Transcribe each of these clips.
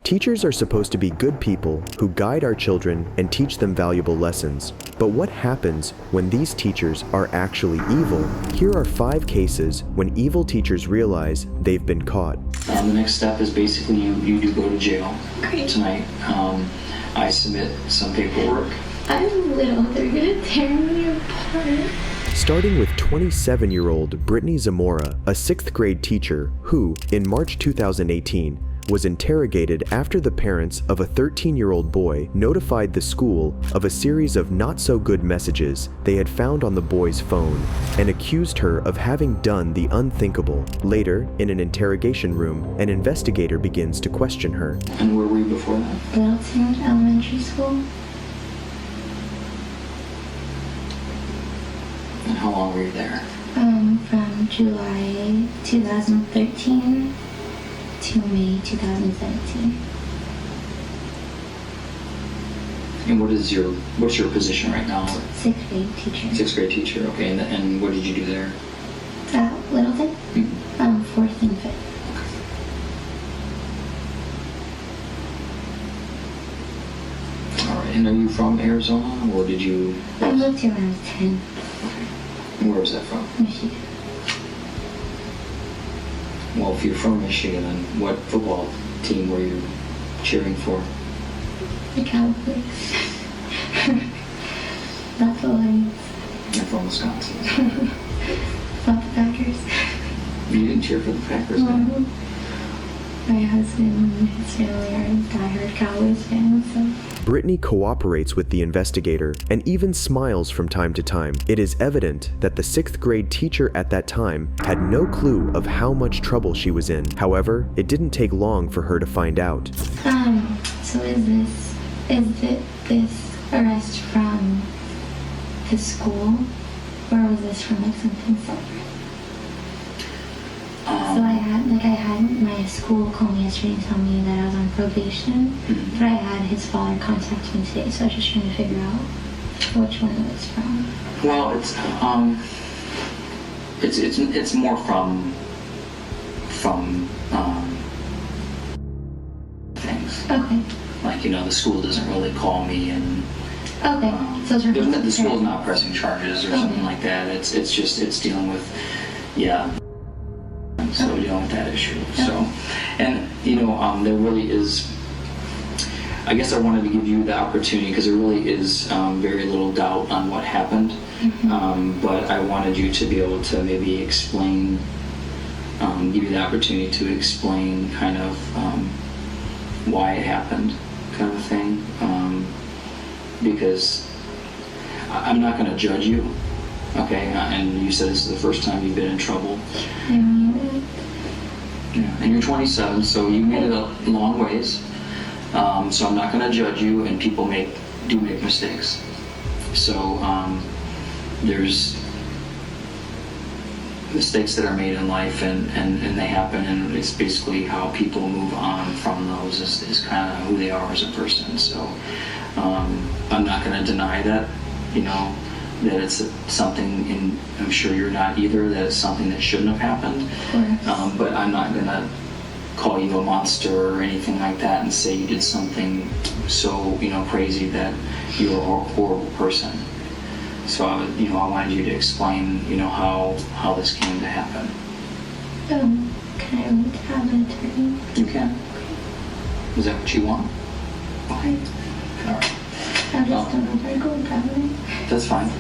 Teachers are supposed to be good people who guide our children and teach them valuable lessons. But what happens when these teachers are actually evil? Here are 5 cases when evil teachers realize they've been caught. The next step is basically you do go to jail Great. tonight. I submit some paperwork. I'm little. They're gonna tear me apart. Starting with 27-year-old Brittany Zamora, a 6th grade teacher who, in March 2018, was interrogated after the parents of a 13-year-old boy notified the school of a series of not-so-good messages they had found on the boy's phone and accused her of having done the unthinkable. Later, in an interrogation room, an investigator begins to question her. And where were you before that? Littleton Elementary School. And how long were you there? From July 2013 to May 2017. And what's your position right now? 6th grade teacher. 6th grade teacher, okay. And what did you do there? Littleton? Mm-hmm. 4th and 5th. All right. And are you from Arizona, or did you? I moved here when I was 10. Okay. And where was that from? Michigan. Well, if you're from Michigan, then what football team were you cheering for? The Cowboys. Not the Lions. I'm from Wisconsin. Not the Packers. You didn't cheer for the Packers? No. My husband and his family are diehard Cowboys fans, so. Brittany cooperates with the investigator and even smiles from time to time. It is evident that the 6th grade teacher at that time had no clue of how much trouble she was in. However, it didn't take long for her to find out. So is this arrest from the school, or was this from like something separate? So I had my school call me yesterday and tell me that I was on probation, but I had his father contact me today, so I was just trying to figure out which one it was from. Well, it's more from things. Okay. Like, the school doesn't really call me, and Okay. So it's from the school's not pressing charges or something like that. It's dealing with So dealing with that issue. So, and there really is. I guess I wanted to give you the opportunity because there really is very little doubt on what happened. But I wanted you to be able to maybe explain, give you the opportunity to explain kind of why it happened, kind of thing. Because I'm not going to judge you. Okay, and you said this is the first time you've been in trouble. Yeah, and you're 27, so you made it a long ways. So I'm not going to judge you, and people do make mistakes. So there's mistakes that are made in life, and they happen, and it's basically how people move on from those is kind of who they are as a person. So I'm not going to deny that, that it's something, and I'm sure you're not either, that it's something that shouldn't have happened. But I'm not going to call you a monster or anything like that and say you did something so, crazy that you're a horrible person. So, I wanted you to explain, how this came to happen. Can I read have an attorney? You can. Is that what you want? Okay. All right. I just don't know if I go with that way. That's fine.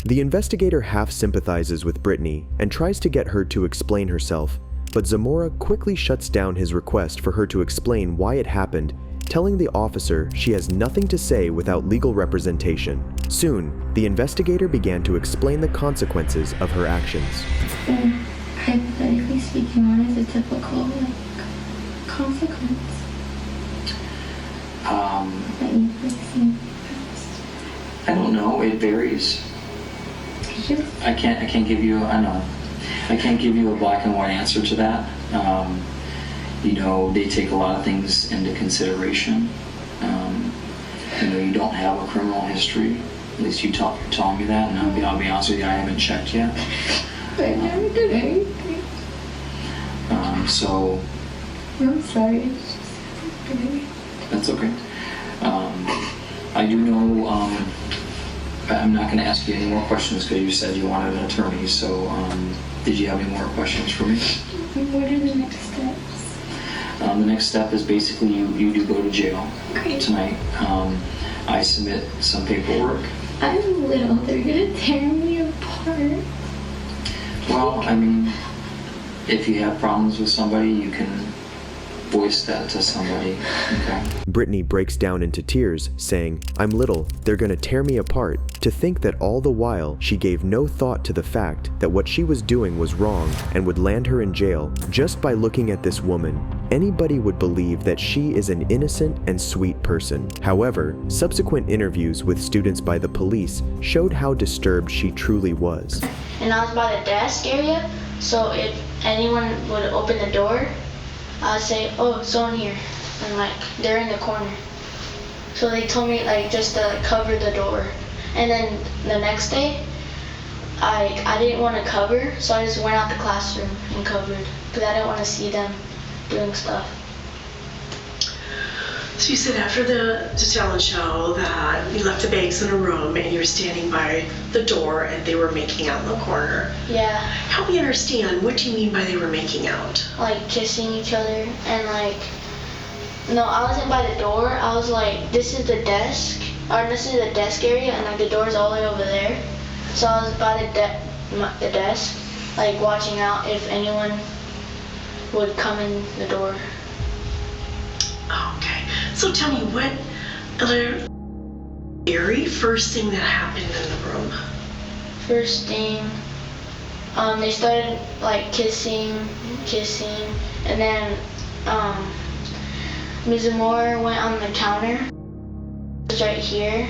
The investigator half sympathizes with Brittany and tries to get her to explain herself, but Zamora quickly shuts down his request for her to explain why it happened, telling the officer she has nothing to say without legal representation. Soon, the investigator began to explain the consequences of her actions. Hypothetically speaking, what is a typical consequence that you've seen? I don't know. It varies. I can't give you. I know. I can't give you a black and white answer to that. They take a lot of things into consideration. You don't have a criminal history. At least you're telling me that, and I'll be honest with you, I haven't checked yet. I never did anything. So. I'm sorry. It's afternoon. That's okay. I do know, I'm not going to ask you any more questions because you said you wanted an attorney, so did you have any more questions for me? What are the next steps? The next step is basically you do go to jail tonight. I submit some paperwork. I'm little. They're gonna tear me apart. Well, I mean, if you have problems with somebody, you can voice that to somebody, okay? Brittany breaks down into tears, saying, "I'm little, they're gonna tear me apart." To think that all the while she gave no thought to the fact that what she was doing was wrong and would land her in jail. Just by looking at this woman, anybody would believe that she is an innocent and sweet person. However, subsequent interviews with students by the police showed how disturbed she truly was. And I was by the desk area, so if anyone would open the door, I'd say, "Oh, someone here," and like they're in the corner. So they told me like just to cover the door. And then the next day, I didn't want to cover, so I just went out the classroom and covered because I didn't want to see them doing stuff. So you said after the talent show that you left the bags in a room and you were standing by the door and they were making out in the corner. Yeah, Help me understand, what do you mean by they were making out? like kissing each other and like, no, I wasn't by the door. I was like, this is the desk, or this is the desk area, and like the door's all the way over there. So I was by the desk, like watching out if anyone would come in the door. Okay, so tell me, what very first thing that happened in the room? First thing, they started like kissing, and then Ms. Zamora went on the counter. It was right here,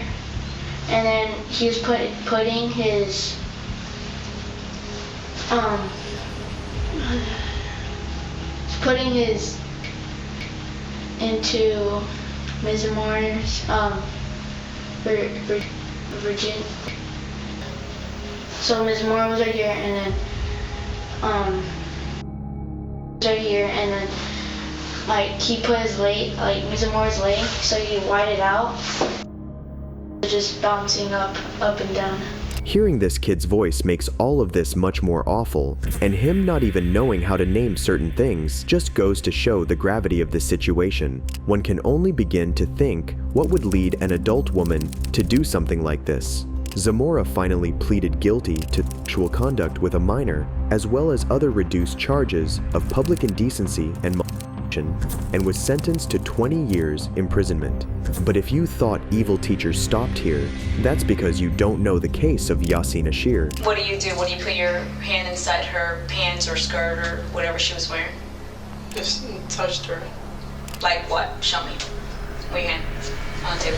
and then he was putting his into Ms. Zamora's virgin. So Ms. Zamora was right here, and then right here, and then like he put his leg, like Ms. Zamora's leg, so he wide it out, just bouncing up and down. Hearing this kid's voice makes all of this much more awful, and him not even knowing how to name certain things just goes to show the gravity of the situation. One can only begin to think what would lead an adult woman to do something like this. Zamora finally pleaded guilty to sexual conduct with a minor, as well as other reduced charges of public indecency and molestation, and was sentenced to 20 years imprisonment. But if you thought evil teachers stopped here, that's because you don't know the case of Yasin. What do you do when you put your hand inside her pants or skirt or whatever she was wearing? Just touched her. Like what? Show me. Where your hand? On the table.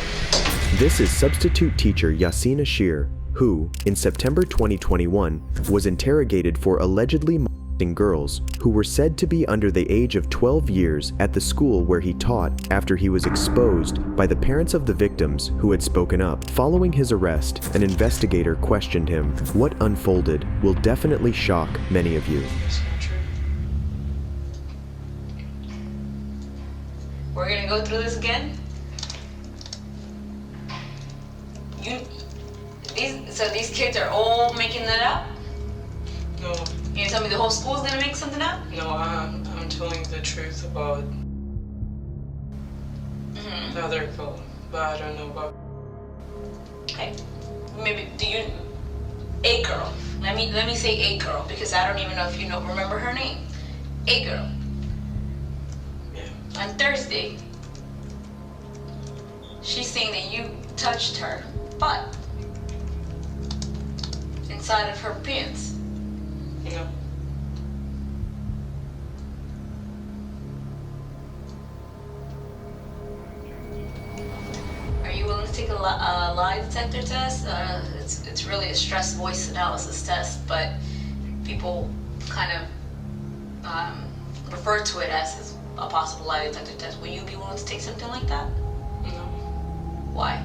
This is substitute teacher Yasin, who, in September 2021, was interrogated for allegedly molesting girls who were said to be under the age of 12 years at the school where he taught after he was exposed by the parents of the victims who had spoken up. Following his arrest, an investigator questioned him. What unfolded will definitely shock many of you. We're gonna go through this again. So these kids are all making that up? No, You tell me the whole school's gonna make something up? no, I'm telling the truth about the other girl, but I don't know about. Okay. Maybe a girl. Let me say a girl because I don't even know if you remember her name. A girl. Yeah. On Thursday, she's saying that you touched her butt inside of her pants. No. Are you willing to take a lie detector test? It's really a stress voice analysis test, but people kind of refer to it as a possible lie detector test. Will you be willing to take something like that? No. Why?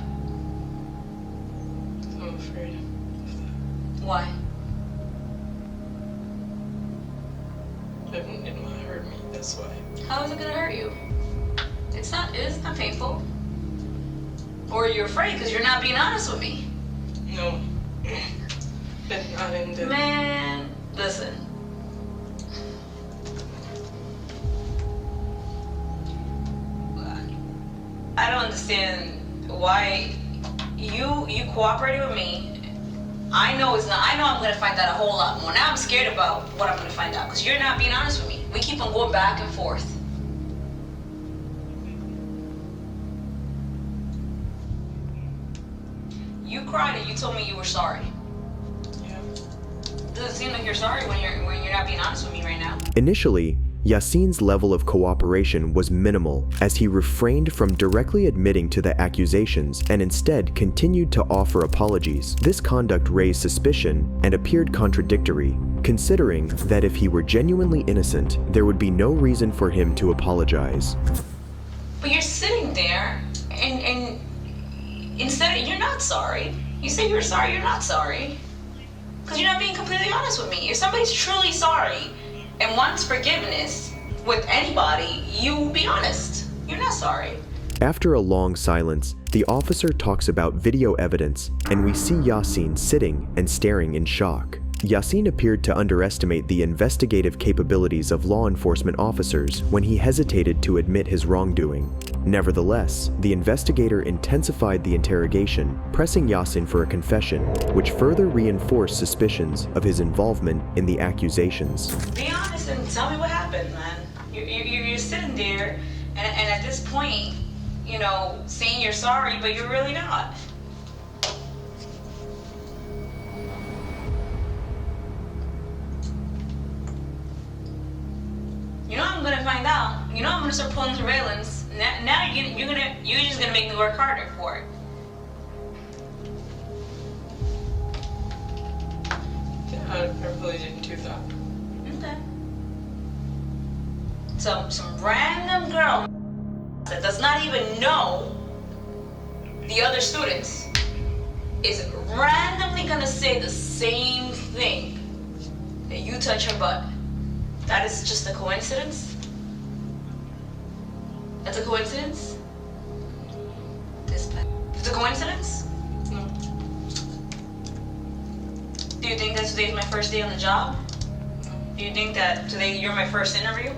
I'm afraid of Why? that. It might hurt me, that's why. How is it gonna hurt you? It's not painful. Or you're afraid because you're not being honest with me. No. I didn't do it. Man, listen. I don't understand why you cooperated with me. I know I'm gonna find out a whole lot more. Now I'm scared about what I'm gonna find out because you're not being honest with me. We keep on going back and forth. You cried and you told me you were sorry. Yeah. Doesn't seem like you're sorry when you're not being honest with me right now. Initially, Yasin's level of cooperation was minimal, as he refrained from directly admitting to the accusations and instead continued to offer apologies. This conduct raised suspicion and appeared contradictory, considering that if he were genuinely innocent, there would be no reason for him to apologize. But you're sitting there and instead you're not sorry. You say you're sorry, you're not sorry. Because you're not being completely honest with me. If somebody's truly sorry and wants forgiveness with anybody, you will be honest. You're not sorry. After a long silence, the officer talks about video evidence, and we see Yasin sitting and staring in shock. Yasin appeared to underestimate the investigative capabilities of law enforcement officers when he hesitated to admit his wrongdoing. Nevertheless, the investigator intensified the interrogation, pressing Yasin for a confession, which further reinforced suspicions of his involvement in the accusations. Be honest and tell me what happened, man. You're sitting there, and at this point, you know, saying you're sorry, but you're really not. You know I'm gonna find out. You know I'm gonna start pulling surveillance. Now you're just gonna make me work harder for it. Yeah, I really didn't do that. Okay. So some random girl that does not even know the other students is randomly gonna say the same thing that you touch her butt. That is just a coincidence? That's a coincidence? It's a coincidence? No. Do you think that today's my first day on the job? Do you think that today you're my first interview?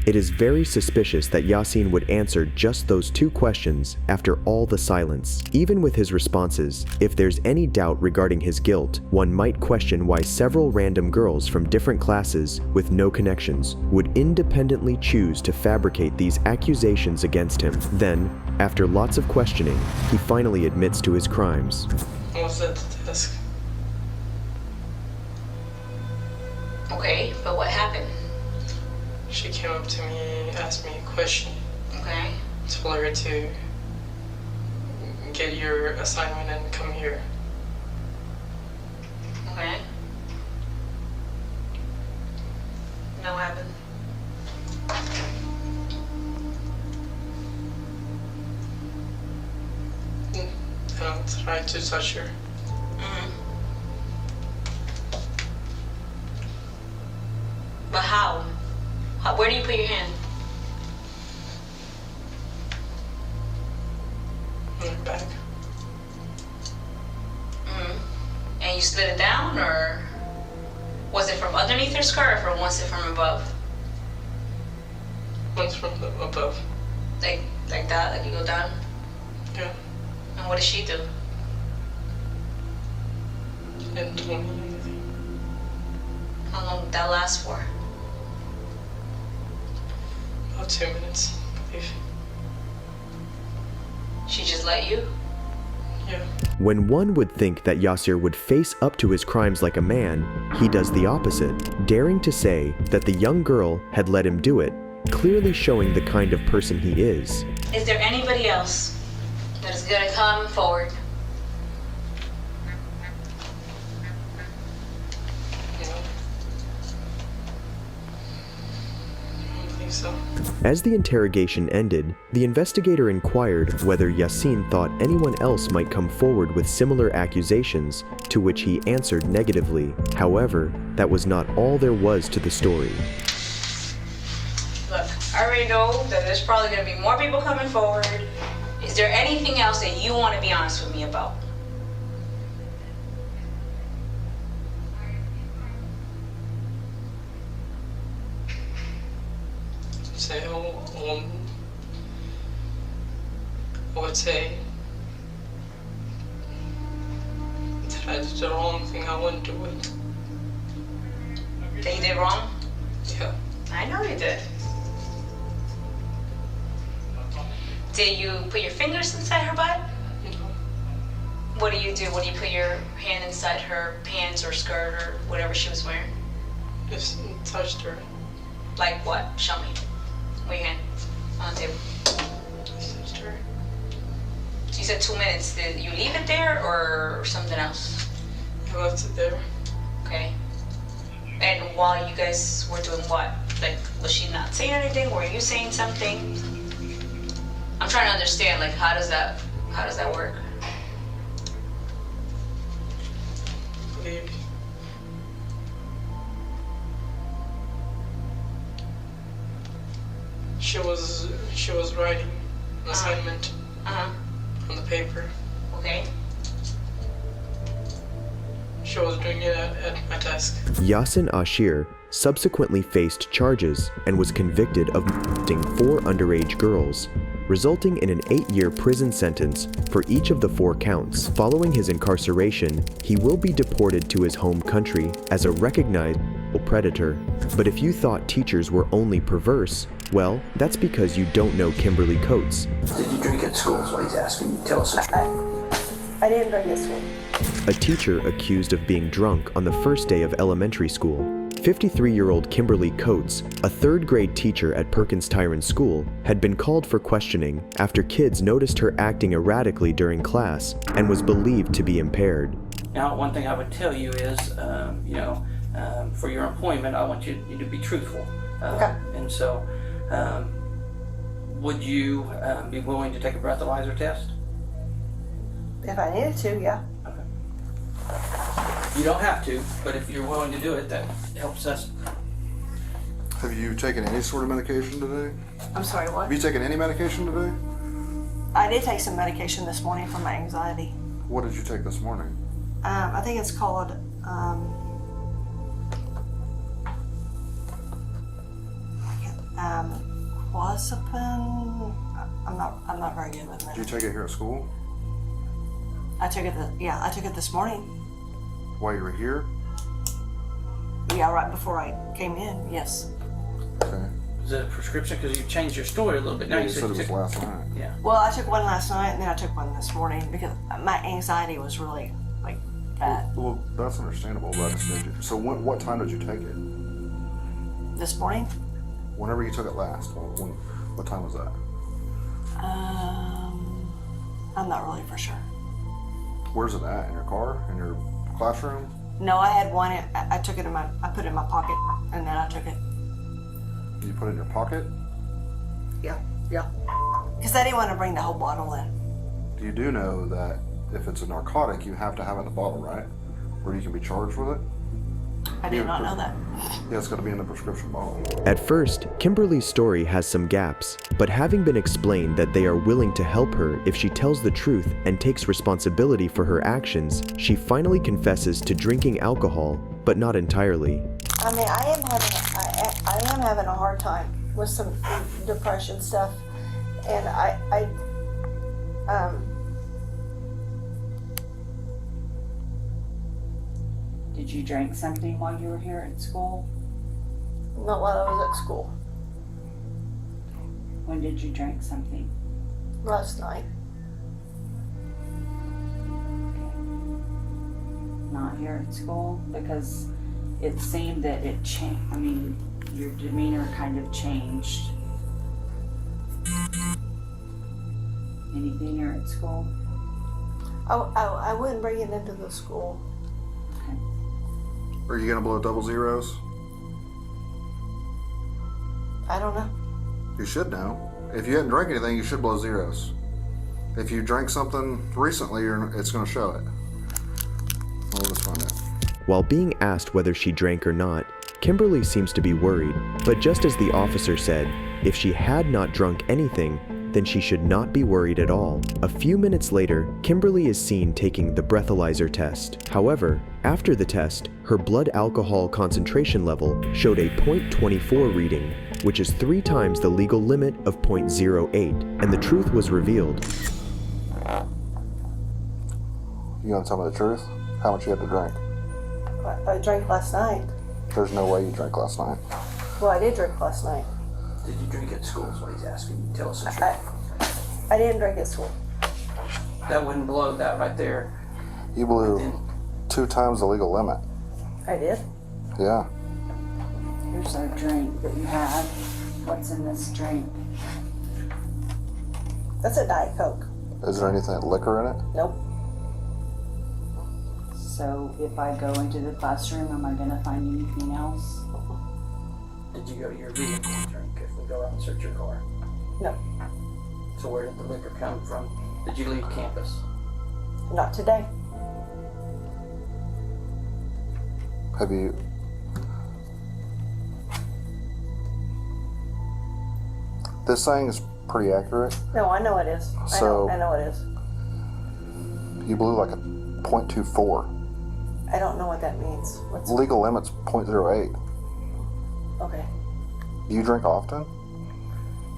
It is very suspicious that Yasin would answer just those two questions after all the silence. Even with his responses, if there's any doubt regarding his guilt, one might question why several random girls from different classes with no connections would independently choose to fabricate these accusations against him. Then, after lots of questioning, he finally admits to his crimes. I was at the desk. Okay, but what happened? She came up to me, asked me a question. Okay. Told her to get your assignment and come here. Okay. Now what happened? And I tried to touch her. But how? Where do you put your hand? On her back. And you slid it down, or was it from underneath her skirt, or was it from above? One's from above. Like that, like you go down? Yeah. And what did she do? She didn't tell me anything. How long did that last for? About 2 minutes, I believe. She just let you? Yeah. When one would think that Yasir would face up to his crimes like a man, he does the opposite, daring to say that the young girl had let him do it, clearly showing the kind of person he is. Is there anybody else that is gonna come forward? No. I don't believe so. As the interrogation ended, the investigator inquired whether Yasin thought anyone else might come forward with similar accusations, to which he answered negatively. However, that was not all there was to the story. Look, I already know that there's probably going to be more people coming forward. Is there anything else that you want to be honest with me about? Say, I would say that I did the wrong thing. I wouldn't do it. That you did wrong? Yeah. I know you did. Did you put your fingers inside her butt? What do you do when you put your hand inside her pants or skirt or whatever she was wearing? Just touched her. Like what? Show me. Put your hand on the table. Just touched her. You said 2 minutes. Did you leave it there or something else? I left it there. Okay. And while you guys were doing what? Like, was she not saying anything? Were you saying something? I'm trying to understand, like, how does that work? Leave. She was writing an assignment on the paper. Okay. She was doing it at my desk. Yasin Ashir subsequently faced charges and was convicted of molesting 4 underage girls, resulting in an 8-year prison sentence for each of the 4 counts. Following his incarceration, he will be deported to his home country as a recognized predator. But if you thought teachers were only perverse, well, that's because you don't know Kimberly Coates. Did you drink at school is what he's asking. Tell us. I didn't drink at school. A teacher accused of being drunk on the first day of elementary school. 53-year-old Kimberly Coates, a 3rd grade teacher at Perkins Tyrone School, had been called for questioning after kids noticed her acting erratically during class and was believed to be impaired. Now, one thing I would tell you is, for your employment, I want you to be truthful. Okay. And so, would you be willing to take a breathalyzer test? If I needed to, yeah. You don't have to, but if you're willing to do it, that helps us. Have you taken any sort of medication today? I'm sorry, what? Have you taken any medication today? I did take some medication this morning for my anxiety. What did you take this morning? I think it's called, clozapine. I'm not very good with Did you it. take it here at school? I took it this morning. While you were here? Yeah, right before I came in, yes. Okay. Is it a prescription? Because you changed your story a little bit. Now You said it was took- last night. Yeah. Well, I took one last night and then I took one this morning because my anxiety was really, like, bad. Well, that's understandable, but I just need you. So what time did you take it? This morning? Whenever you took it last. What time was that? I'm not really for sure. Where's it at? In your car? In your classroom? No, I had one. I took it I put it in my pocket, and then I took it. You put it in your pocket? Yeah. Because I didn't want to bring the whole bottle in. You do know that if it's a narcotic, you have to have it in the bottle, right? Or you can be charged with it? I did not know that. Yeah, it's got to be in the prescription bottle. At first, Kimberly's story has some gaps, but having been explained that they are willing to help her if she tells the truth and takes responsibility for her actions, she finally confesses to drinking alcohol, but not entirely. I mean, I am having a hard time with some depression stuff, and Did you drink something while you were here at school? not while I was at school When did you drink something? last night. Not here at school? Because it seemed that it changed. I mean, your demeanor kind of changed. Anything here at school? I wouldn't bring it into the school. Are you going to blow double zeros? I don't know. You should know. If you hadn't drank anything, you should blow zeros. If you drank something recently, it's going to show it. Well, we'll just find out. While being asked whether she drank or not, Kimberly seems to be worried, but just as the officer said, If she had not drunk anything, then she should not be worried at all. A few minutes later, Kimberly is seen taking the breathalyzer test. However, after the test, her blood alcohol concentration level showed a 0.24 reading, which is 3 times the legal limit of 0.08, and the truth was revealed. You gonna tell me the truth? How much you had to drink? I drank last night. There's no way you drank last night. Well, I did drink last night. Did you drink at school is what he's asking you. Tell us the truth. I didn't drink at school. That wouldn't blow that right there. You blew 2 times the legal limit. I did. Yeah. Here's our drink that you had. What's in this drink? That's a Diet Coke. Is there anything liquor in it? Nope. So if I go into the classroom, am I gonna find anything else? Did you go to your vehicle and drink if we go out and search your car? No. So where did the liquor come from? Did you leave campus? Not today. Have you... This thing is pretty accurate. No, I know it is. So- I know it is. You blew like a 0.24. I don't know what that means. What's Legal limit's 0.08. okay? Do you drink often?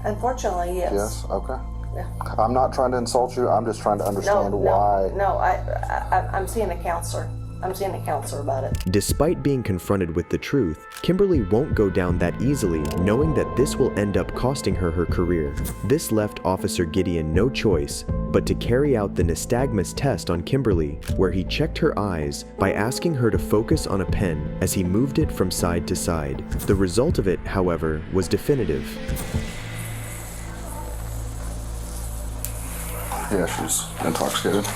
Unfortunately, yes. Yes. Okay. Yeah. I'm not trying to insult you. I'm just trying to understand why. No, I'm seeing a counselor. I'm seeing a counselor about it. Despite being confronted with the truth, Kimberly won't go down that easily, knowing that this will end up costing her her career. This left Officer Gideon no choice but to carry out the nystagmus test on Kimberly, where he checked her eyes by asking her to focus on a pen as he moved it from side to side. The result of it, however, was definitive. Yeah, she's intoxicated.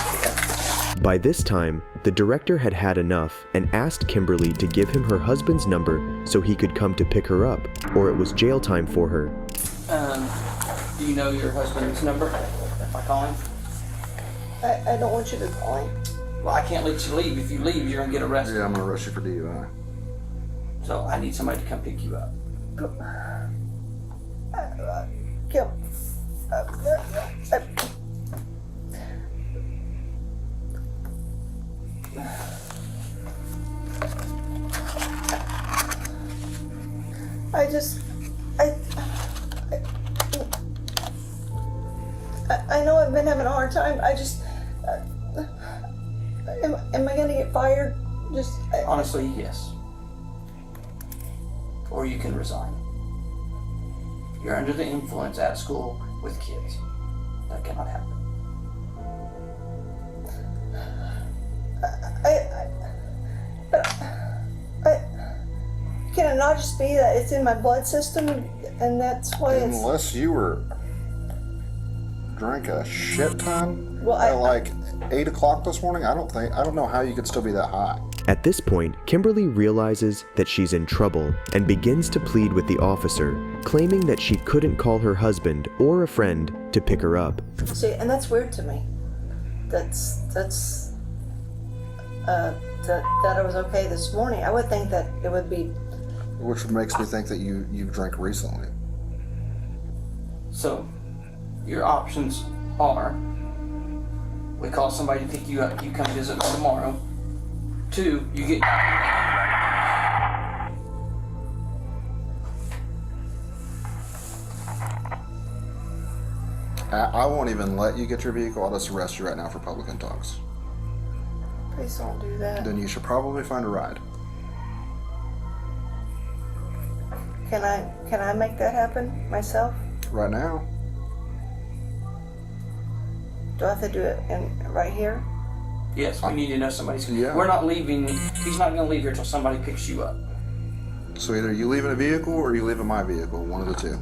By this time, the director had had enough and asked Kimberly to give him her husband's number so he could come to pick her up, or it was jail time for her. Do you know your husband's number? If I call him? I don't want you to call him. Well, I can't let you leave. If you leave, you're gonna get arrested. Yeah, I'm gonna arrest you for DUI. So I need somebody to come pick you up. Kim. I know I've been having a hard time. I just, am I gonna get fired? Honestly, yes. Or you can resign. You're under the influence at school with kids. That cannot happen. Can it not just be that it's in my blood system and that's why it's... Unless you were drank a shit ton Well, at like 8 o'clock this morning, I don't know how you could still be that high. At this point, Kimberly realizes that she's in trouble and begins to plead with the officer, claiming that she couldn't call her husband or a friend to pick her up. See, and that's weird to me. That I was okay this morning. I would think that it would be... Which makes me think that you drank recently. So, your options are, we call somebody to pick you up, you come visit tomorrow. 2, you get... I won't even let you get your vehicle. I'll just arrest you right now for public intox. Please don't do that. Then you should probably find a ride. Can I make that happen myself? Right now? Do I have to do it right here? Yes, we need to know somebody's... Yeah. We're not leaving, he's not going to leave here until somebody picks you up. So either you leave in a vehicle or you leave in my vehicle, one of the two.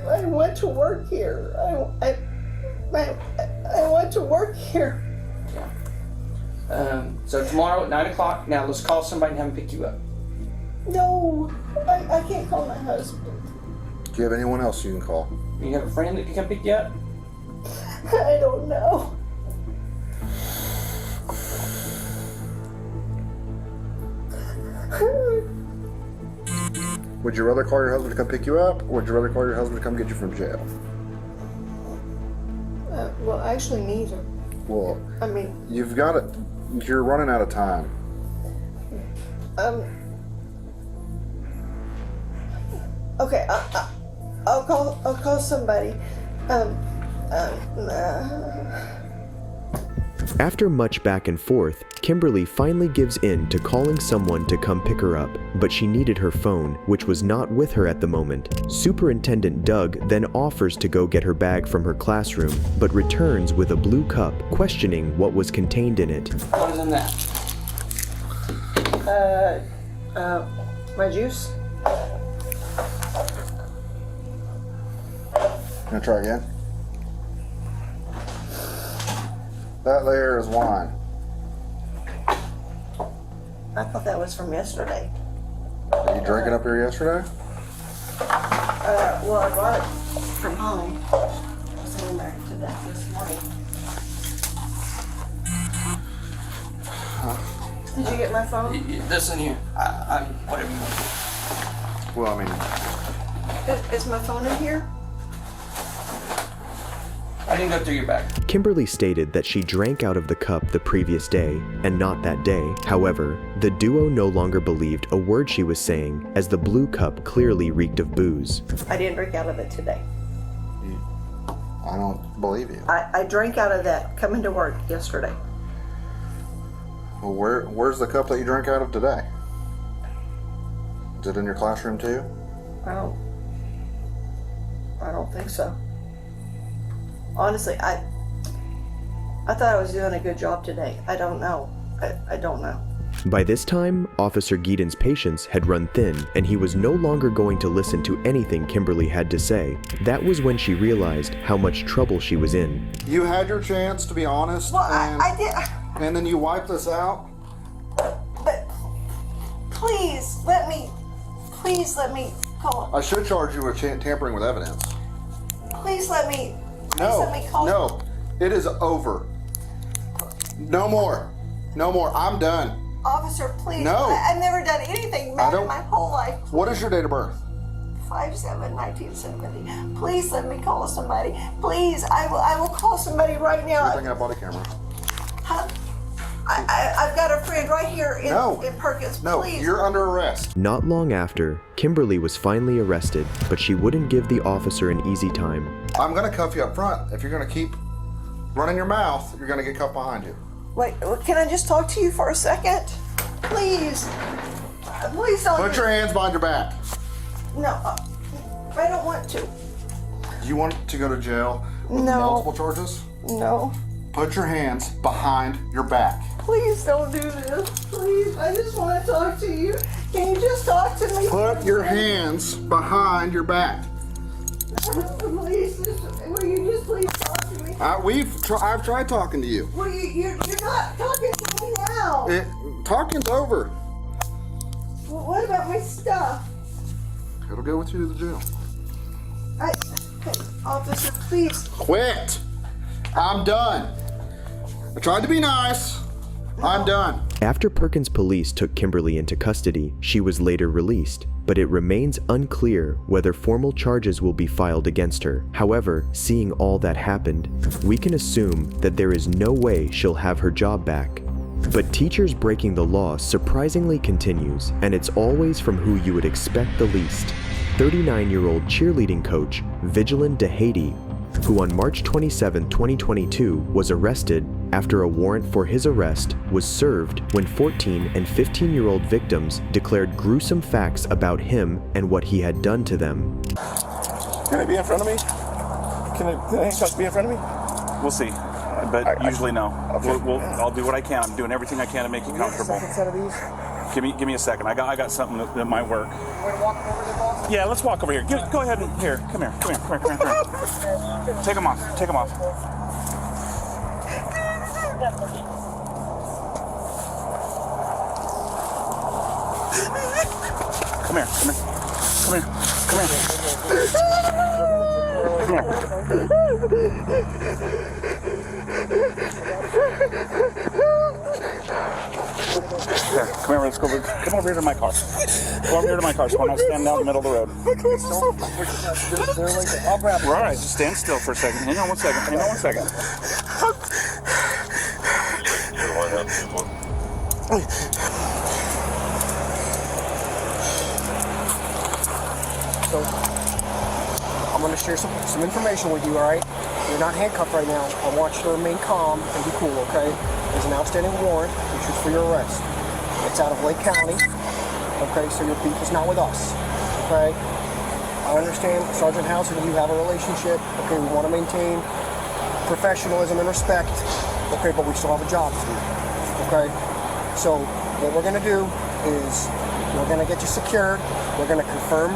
I want to work here. I want to work here. So tomorrow at 9 o'clock, now let's call somebody and have them pick you up. No, I can't call my husband. Do you have anyone else you can call? You have a friend that can come pick you up? I don't know. Would you rather call your husband to come pick you up, or would you rather call your husband to come get you from jail? Well, actually, neither. Well, I mean, you've got it. You're running out of time. Okay, I'll call somebody. After much back and forth, Kimberly finally gives in to calling someone to come pick her up, but she needed her phone, which was not with her at the moment. Superintendent Doug then offers to go get her bag from her classroom, but returns with a blue cup, questioning what was contained in it. What is in that? My juice? Gonna try again? That there is wine. I thought that was from yesterday. Are you drinking up here yesterday? Well, I brought it from home. I was in there to that this morning. Did you get my phone? This in here. I'm whatever you want. Well, I mean, Is my phone in here? I didn't go through your bag. Kimberly stated that she drank out of the cup the previous day, and not that day. However, the duo no longer believed a word she was saying, as the blue cup clearly reeked of booze. I didn't drink out of it today. I don't believe you. I drank out of that coming to work yesterday. Well, where's the cup that you drank out of today? Is it in your classroom too? I don't think so. Honestly, I thought I was doing a good job today. I don't know. I don't know. By this time, Officer Geedon's patience had run thin, and he was no longer going to listen to anything Kimberly had to say. That was when she realized how much trouble she was in. You had your chance to be honest. Well, and, I did. And then you wiped this out? But please let me call. I should charge you with tampering with evidence. Please let me No, call. no, it is over. No more. No more. I'm done. Officer, please. No. I've never done anything bad in my whole life. What is your date of birth? 5/7/1970. Please let me call somebody. Please, I will call somebody right You're now. thinking of body camera. Huh? I've got a friend right here in Perkins. No, Please. you're under arrest. Not long after, Kimberly was finally arrested, but she wouldn't give the officer an easy time. I'm gonna cuff you up front. If you're gonna keep running your mouth, you're gonna get cuffed behind you. Wait, can I just talk to you for a second? Please. Please don't. Put your hands behind your back. No, I don't want to. Do you want to go to jail with No. multiple charges? No. Put your hands behind your back. Please don't do this. Please, I just want to talk to you. Can you just talk to me? Put your hands behind your back. Please, will you just please talk to me? I've tried talking to you. Well, you're not talking to me now. Talking's over. Well, what about my stuff? It'll go with you to the jail. Officer, please. Quit. I'm done. I tried to be nice. I'm done. After Perkins police took Kimberly into custody, she was later released, but it remains unclear whether formal charges will be filed against her. However, seeing all that happened, we can assume that there is no way she'll have her job back. But teachers breaking the law surprisingly continues, and it's always from who you would expect the least. 39-year-old cheerleading coach Vigiland who on March 27, 2022 was arrested after a warrant for his arrest was served when 14 and 15-year-old victims declared gruesome facts about him and what he had done to them. Can I be in front of me? Can the handcuffs be in front of me? We'll see, but usually no. Okay. I'll do what I can. I'm doing everything I can to make you comfortable. Set of these. Give me a second. I got something that might work. We're walking over there, boss? Yeah, let's walk over here. Go ahead and here. Come here. Take them off. Come here. Come here. Here, come here, let's go. Come over here to my car. Come over here to my car so I'm not standing out in the middle of the road. I'll grab it. Right, just stand still for a second. Hang on one second. So, I'm going to share some information with you, all right? You're not handcuffed right now. I want you to remain calm and be cool, okay? There's an outstanding warrant issued for your arrest. It's out of Lake County, okay? So your beef is not with us, okay? I understand, Sergeant House, and you have a relationship, okay? We want to maintain professionalism and respect, okay? But we still have a job to do, okay? So what we're going to do is we're going to get you secured. We're going to confirm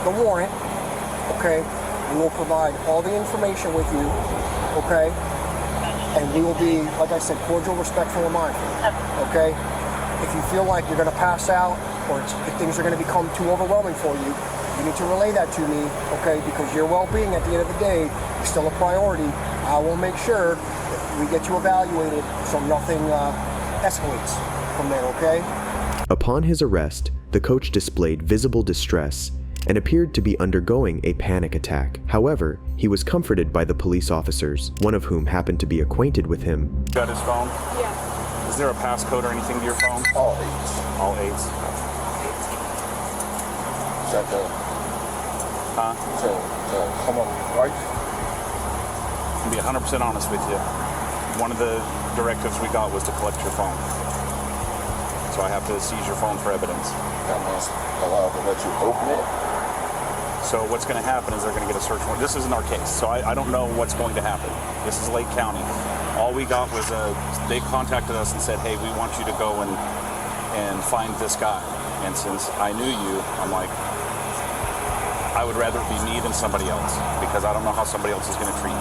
the warrant, okay? We will provide all the information with you, okay? And we will be, like I said, cordial, respectful, and mindful, okay? If you feel like you're gonna pass out or if things are gonna become too overwhelming for you, you need to relay that to me, okay? Because your well-being at the end of the day is still a priority. I will make sure that we get you evaluated so nothing escalates from there, okay? Upon his arrest, the coach displayed visible distress and appeared to be undergoing a panic attack. However, he was comforted by the police officers, one of whom happened to be acquainted with him. Got his phone? Yeah. Is there a passcode or anything to your phone? All eights. All eights. Is that the come up right? To be 100% honest with you, one of the directives we got was to collect your phone. So I have to seize your phone for evidence. That must allow to let you open it. So what's going to happen is they're going to get a search warrant. This isn't our case, so I don't know what's going to happen. This is Lake County. All we got was they contacted us and said, hey, we want you to go and find this guy. And since I knew you, I'm like, I would rather it be me than somebody else because I don't know how somebody else is going to treat you.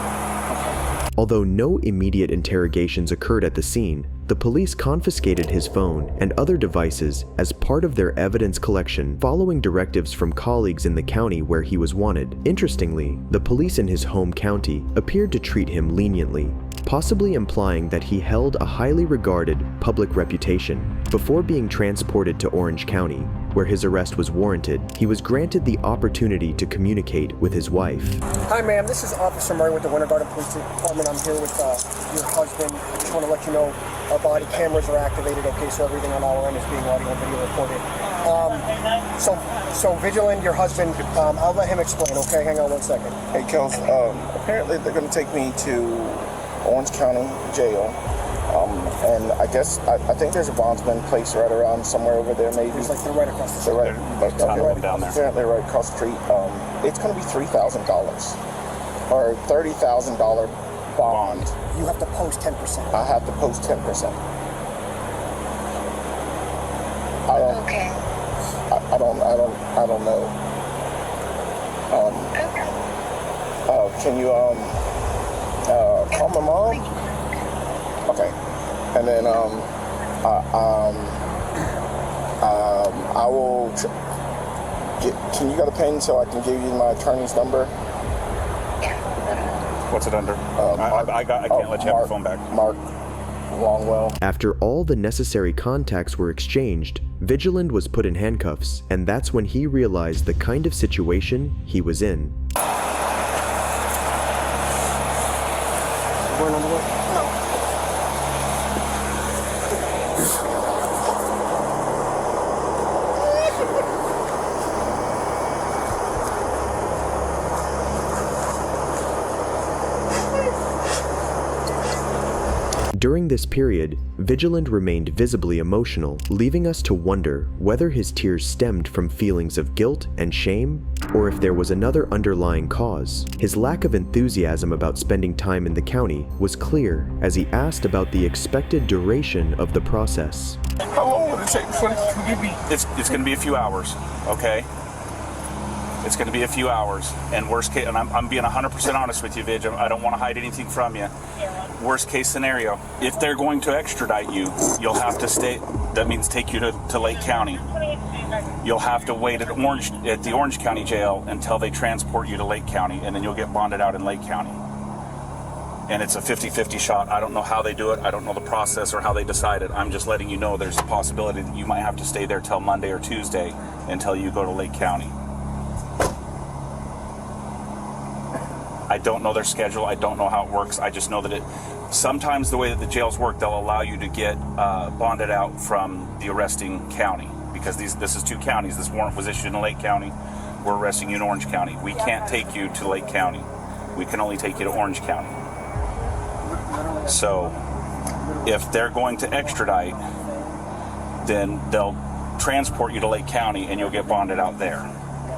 Although no immediate interrogations occurred at the scene, the police confiscated his phone and other devices as part of their evidence collection following directives from colleagues in the county where he was wanted. Interestingly, the police in his home county appeared to treat him leniently, possibly implying that he held a highly regarded public reputation. Before being transported to Orange County, where his arrest was warranted, he was granted the opportunity to communicate with his wife. Hi, ma'am. This is Officer Murray with the Winter Garden Police Department. I'm here with your husband. I just want to let you know our body cameras are activated, okay, so everything on our end is being audio and video recorded. So Vigiland, your husband, I'll let him explain, okay? Hang on one second. Hey, Kels, apparently they're going to take me to Orange County Jail. And I think there's a bondsman place right around somewhere over there, maybe. It's like they're right across the street. They're right down there. Apparently right across the street. It's going to be $3,000 or $30,000 bond. You have to post 10%. I have to post 10%. I don't know. Can you call my mom? Okay. And then I will can you get a pen so I can give you my attorney's number? What's it under? I can't let you have the phone back. Mark Longwell. After all the necessary contacts were exchanged, Vigiland was put in handcuffs, and that's when he realized the kind of situation he was in. During this period, Vigiland remained visibly emotional, leaving us to wonder whether his tears stemmed from feelings of guilt and shame, or if there was another underlying cause. His lack of enthusiasm about spending time in the county was clear as he asked about the expected duration of the process. How long will it take before you give me? It's going to be a few hours, okay? It's going to be a few hours, and worst case, and I'm being 100% honest with you, Vig. I don't want to hide anything from you. Worst case scenario, if they're going to extradite you, you'll have to stay. That means take you to Lake County. you'll have to wait at the Orange County jail until they transport you to Lake County, and then you'll get bonded out in Lake County. And it's a 50-50 shot. I don't know how they do it. I don't know the process or how they decide it. I'm just letting you know there's a possibility that you might have to stay there till Monday or Tuesday until you go to Lake County. I don't know their schedule. I don't know how it works. I just know that sometimes the way that the jails work, they'll allow you to get bonded out from the arresting county, because this is two counties. This warrant was issued in Lake County. We're arresting you in Orange County. We can't take you to Lake County. We can only take you to Orange County. So if they're going to extradite, then they'll transport you to Lake County and you'll get bonded out there.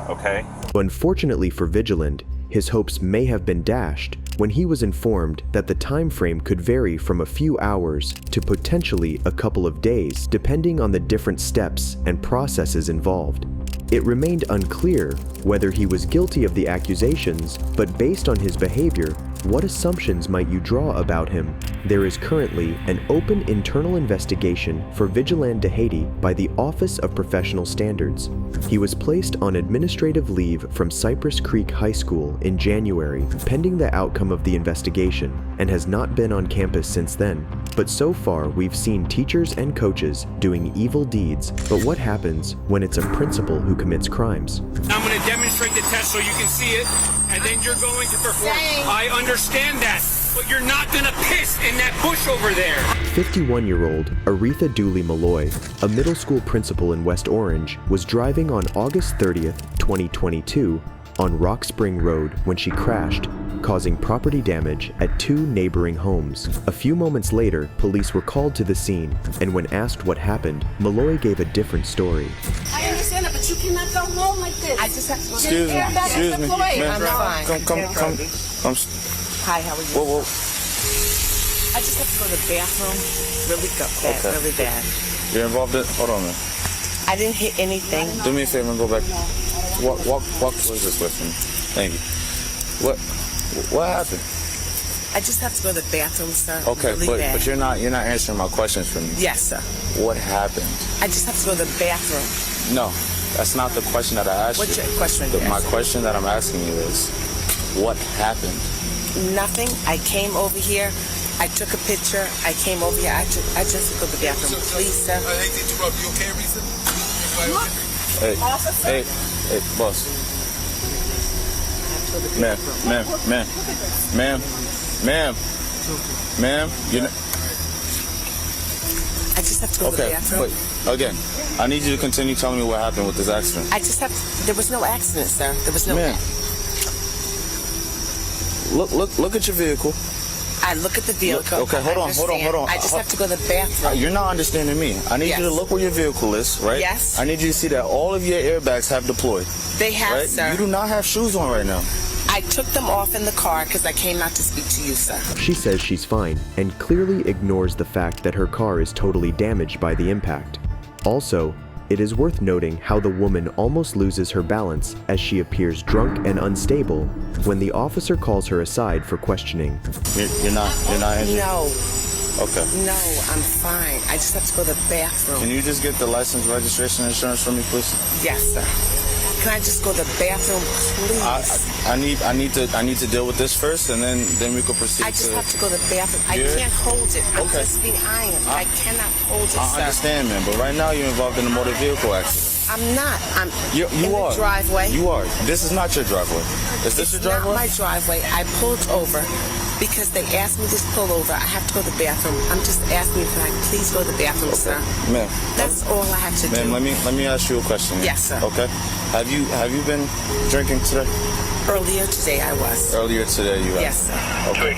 Okay? Unfortunately for Vigiland, his hopes may have been dashed when he was informed that the time frame could vary from a few hours to potentially a couple of days, depending on the different steps and processes involved. It remained unclear whether he was guilty of the accusations, but based on his behavior, what assumptions might you draw about him? There is currently an open internal investigation for Vigiland de Haiti by the Office of Professional Standards. He was placed on administrative leave from Cypress Creek High School in January, pending the outcome of the investigation, and has not been on campus since then. But so far, we've seen teachers and coaches doing evil deeds. But what happens when it's a principal who commits crimes? I'm going to demonstrate the test so you can see it, and then you're going to perform. I understand that, but you're not going to piss in that bush over there. 51-year-old Aretha Dooley Malloy, a middle school principal in West Orange, was driving on August 30th, 2022, on Rock Spring Road when she crashed, causing property damage at 2 neighboring homes. A few moments later, police were called to the scene, and when asked what happened, Malloy gave a different story. I understand that, but you cannot go home like this. I just have to go. Excuse me, ma'am. Come. Hi, how are you? Whoa. I just have to go to the bathroom. Really bad. You're involved in? Hold on, man. I didn't hit anything. Do me a favor and go back. Walk towards this with me. Thank you. What happened? I just have to go to the bathroom, sir. Okay, really bad. but you're not answering my questions for me. Yes, sir. What happened? I just have to go to the bathroom. No, that's not the question that I asked you. What's your question? My question that I'm asking you is, what happened? Nothing. I came over here. I took a picture. I came over here. I just go to the bathroom. Please, sir. I hate to interrupt. You okay, Reason? Hey, boss. Ma'am, you know. I just have to go to the bathroom. But again, I need you to continue telling me what happened with this accident. I just have to, there was no accident, sir. There was no. Ma'am, look at your vehicle. I look at the vehicle. Okay, hold on. I just have to go to the bathroom. You're not understanding me. I need you to look where your vehicle is, right? Yes. I need you to see that all of your airbags have deployed. They have, right? sir. You do not have shoes on right now. I took them off in the car because I came out to speak to you, sir. She says she's fine and clearly ignores the fact that her car is totally damaged by the impact. Also, it is worth noting how the woman almost loses her balance as she appears drunk and unstable when the officer calls her aside for questioning. You're not injured? No. Okay. No, I'm fine. I just have to go to the bathroom. Can you just get the license, registration, insurance for me, please? Yes, sir. Can I just go to the bathroom, please? I need to deal with this first, and then we could proceed. I just have to go to the bathroom. I can't hold it. I'm just being ironed. I cannot hold it, sir. I understand, man, but right now you're involved in a motor vehicle accident. I'm not. I'm you in are. the driveway. You are. This is not your driveway. Is this your driveway? It's not my driveway. I pulled over because they asked me to pull over. I have to go to the bathroom. I'm just asking if I please go to the bathroom, sir. Ma'am. That's all I have to do. Ma'am, let me ask you a question. Yes, sir. Okay. Have you been drinking today? Earlier today I was. Earlier today you have? Yes, sir. Okay.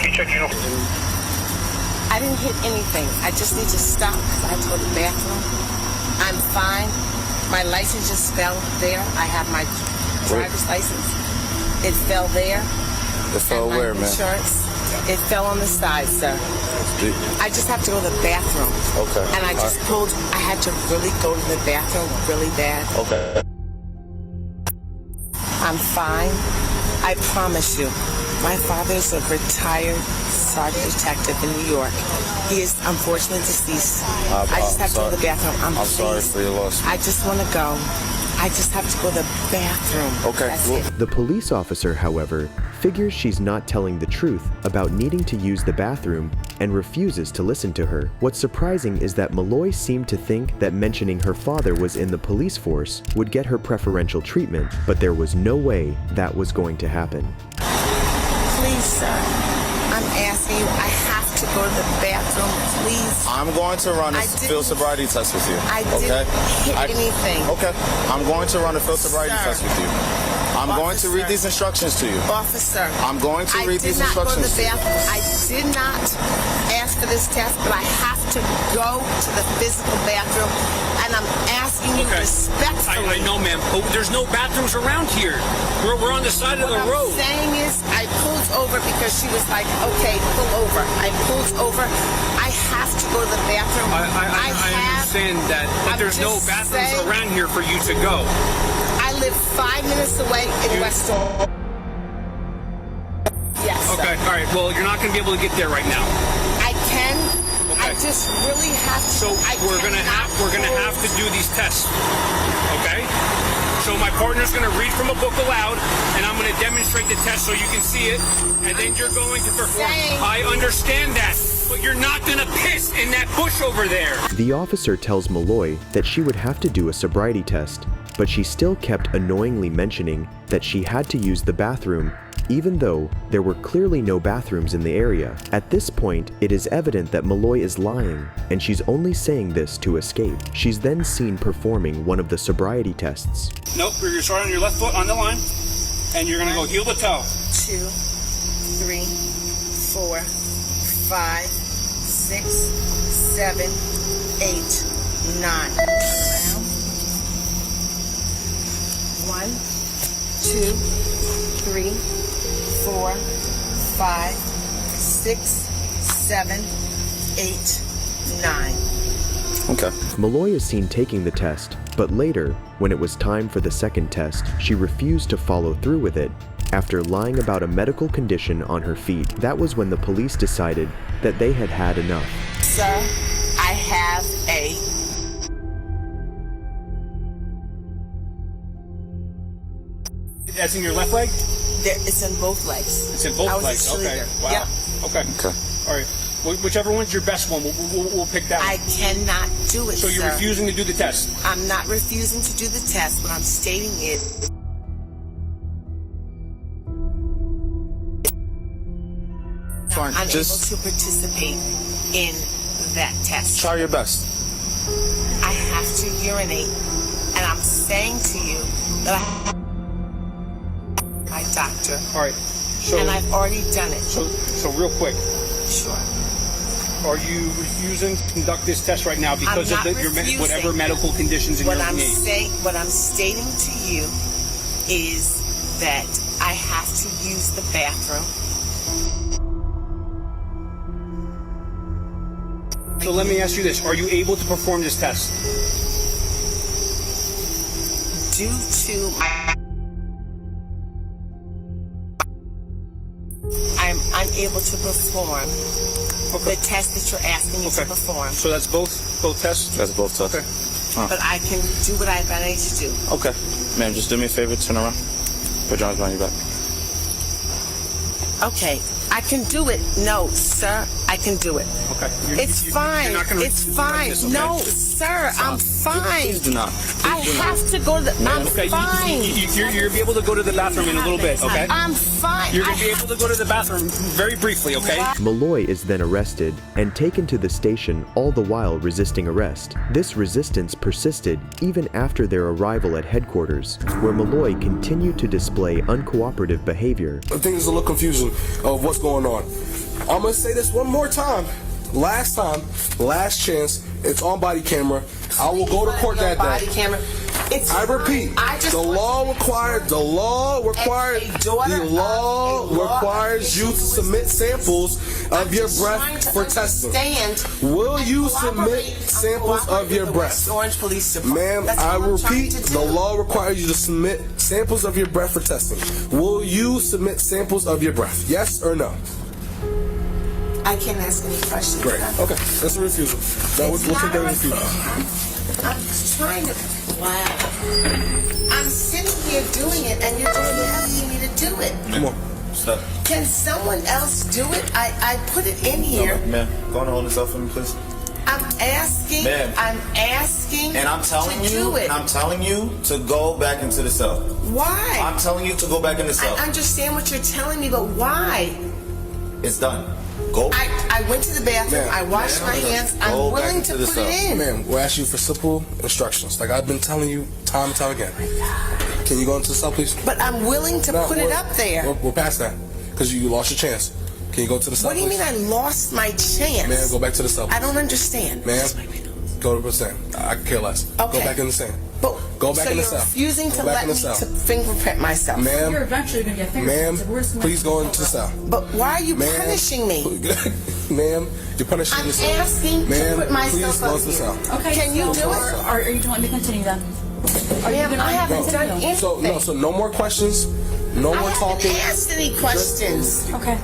I didn't hit anything. I just need to stop because I have to go to the bathroom. I'm fine. My license just fell there. I have my driver's license. It fell there. It fell where, man? Insurance. It fell on the side, sir. I just have to go to the bathroom. Okay. And I just pulled. I had to really go to the bathroom really bad. Okay. I'm fine. I promise you. My father is a retired sergeant detective in New York. He is unfortunately deceased. I just have to go to the bathroom. I'm sorry for your loss. I just want to go. I just have to go to the bathroom. Okay. That's it. The police officer, however, figures she's not telling the truth about needing to use the bathroom and refuses to listen to her. What's surprising is that Malloy seemed to think that mentioning her father was in the police force would get her preferential treatment, but there was no way that was going to happen. Please, sir, I'm asking you, I have to go to the bathroom, please. I'm going to run a field sobriety test with you. I didn't hit anything. Okay. I'm going to run a field sobriety test with you. I'm going to read these instructions to you. Officer, I'm going to read these instructions to you. I did not ask for this test, but I have to go to the physical bathroom, and I'm asking you respectfully. I know, ma'am. Oh, there's no bathrooms around here. We're on the side of the road. What I'm saying is, I pulled over because she was like, okay, pull over. I pulled over. I have to go to the bathroom. I understand that, but there's no bathrooms around here for you to go. I live 5 minutes away in Weston. Yes. Okay, all right. Well, you're not going to be able to get there right now. I can. I just really have to. So we're gonna have to do these tests. Okay? So my partner's gonna read from a book aloud, and I'm gonna demonstrate the test so you can see it, and then you're going to perform. I understand that, but you're not gonna piss in that bush over there. The officer tells Malloy that she would have to do a sobriety test, but she still kept annoyingly mentioning that she had to use the bathroom, even though there were clearly no bathrooms in the area. At this point, it is evident that Malloy is lying, and she's only saying this to escape. She's then seen performing one of the sobriety tests. Nope, you're starting on your left foot on the line, and you're gonna go heel to toe. 2, 3, 4, 5, 6, 7, 8, 9. 1, 2, 3, 4, 5, 6, 7, 8, 9. Okay. Malloy is seen taking the test, but later, when it was time for the second test, she refused to follow through with it. After lying about a medical condition on her feet, that was when the police decided that they had had enough. Sir, I have a... That's in your left leg? It's in both legs. It's in both legs. Okay. Wow. Yep. Okay. All right. Whichever one's your best one, we'll pick that one. I cannot do it, So you're refusing to do the test? I'm not refusing to do the test, but I'm stating it. Fine. I'm Just able to participate in that test. try your best. I have to urinate, and I'm saying to you that I have my doctor. All right. So, and I've already done it. So real quick. Sure. Are you refusing to conduct this test right now because of your whatever medical conditions in your knee? What I'm stating to you is that I have to use the bathroom. So let me ask you this. Are you able to perform this test? Due to I'm unable to perform the test that you're asking me to perform. So that's both tests? That's both tests. Okay. But I can do what I need to do. Okay. Ma'am, just do me a favor, turn around. Put your arms behind your back. Okay. I can do it. No, sir, I can do it. Okay. It's fine. It's fine. No, sir, I'm fine. Please do not. I have to go to the... I'm fine. You'll be able to go to the bathroom in a little bit, okay? I'm fine. You're going to be able to go to the bathroom very briefly, okay? Malloy is then arrested and taken to the station, all the while resisting arrest. This resistance persisted even after their arrival at headquarters, where Malloy continued to display uncooperative behavior. I think there's a little confusion of what's going on. I'm gonna say this one more time. Last chance, it's on body camera. I will go to court that day. I repeat, the law requires you to submit samples of your breath for testing. Will you submit samples of your breath? Ma'am, I repeat, the law requires you to submit samples of your breath for testing. Will you submit samples of your breath? Yes or no? I can't ask any questions. Great. Okay. That's a refusal. That was what's a refusal. I'm trying to. Wow. I'm sitting here doing it, and you're just asking me to do it. Come on. Stop. Can someone else do it? I put it in here. No, ma'am, go on and hold yourself for me, please. I'm asking. Ma'am. I'm asking. And I'm telling to do it. I'm telling you to go back into the cell. Why? I'm telling you to go back in the cell. I understand what you're telling me, but why? It's done. Go. I went to the bathroom. I washed my hands. I'm willing to put it in. Ma'am, we're asking you for simple instructions. Like I've been telling you time and time again. Can you go into the cell, please? But I'm willing to put it up there. We're past that. Because you lost your chance. Can you go to the cell, What do you mean I lost my chance? Ma'am, go back to the cell. I don't understand. Ma'am, go to the sand. I could care less. Okay. Go back in the sand. But, go back in the cell. So you're refusing to let me to fingerprint myself. Ma'am, you're eventually going to get fingerprinted. Ma'am, please go into the cell. But why are you punishing me? Ma'am, you're punishing yourself. I'm asking to put myself up to the cell. Okay. Can you do it? Or are you going to continue then? Ma'am, I haven't done anything. So no more questions. No more talking. I haven't asked any questions. Okay.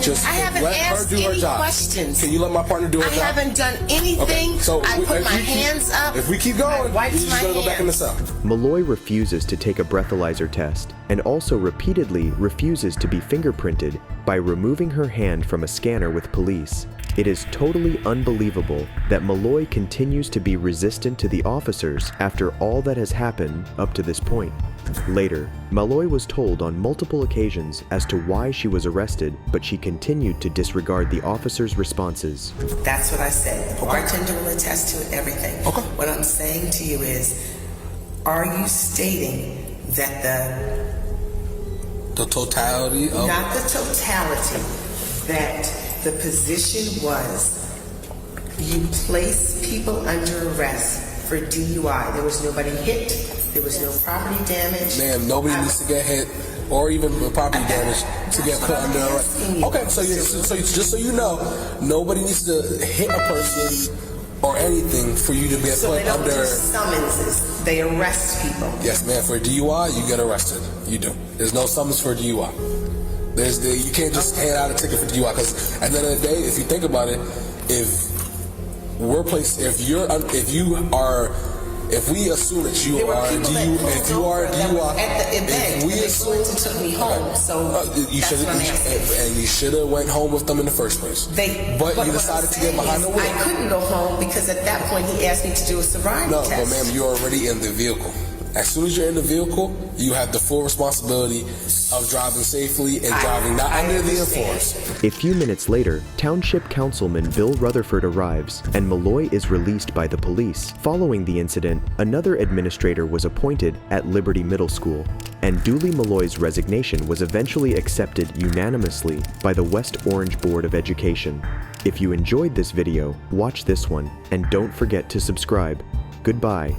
Just I haven't let her asked do her any job. questions. Can you let my partner do her job? I haven't done anything. Okay, so I put my hands up. If we keep going, I you're just going to go back in the cell. Malloy refuses to take a breathalyzer test and also repeatedly refuses to be fingerprinted by removing her hand from a scanner with police. It is totally unbelievable that Malloy continues to be resistant to the officers after all that has happened up to this point. Later, Malloy was told on multiple occasions as to why she was arrested, but she continued to disregard the officers' responses. That's what I said. A bartender will attest to it, everything. Okay. What I'm saying to you is, are you stating that the totality of... Not the totality, that the position was you place people under arrest for DUI. There was nobody hit. There was no property damage. Ma'am, nobody needs to get hit or even property damage to get put under arrest. Okay, so just so you know, nobody needs to hit a person or anything for you to get so put they don't under. do summonses. They arrest people. Yes, ma'am. For DUI, you get arrested. You do. There's no summons for DUI. You can't just hand out a ticket for DUI because at the end of the day, if you think about it, if we assume that you are DUI, at the event, we assume to took me home. So you should have went home with them in the first place. But you decided to get behind the wheel. I couldn't go home because at that point he asked me to do a sobriety test. No, but ma'am, you're already in the vehicle. As soon as you're in the vehicle, you have the full responsibility of driving safely and driving not under the influence. A few minutes later, Township Councilman Bill Rutherford arrives, and Malloy is released by the police. Following the incident, another administrator was appointed at Liberty Middle School, and Dooley Malloy's resignation was eventually accepted unanimously by the West Orange Board of Education. If you enjoyed this video, watch this one, and don't forget to subscribe. Goodbye.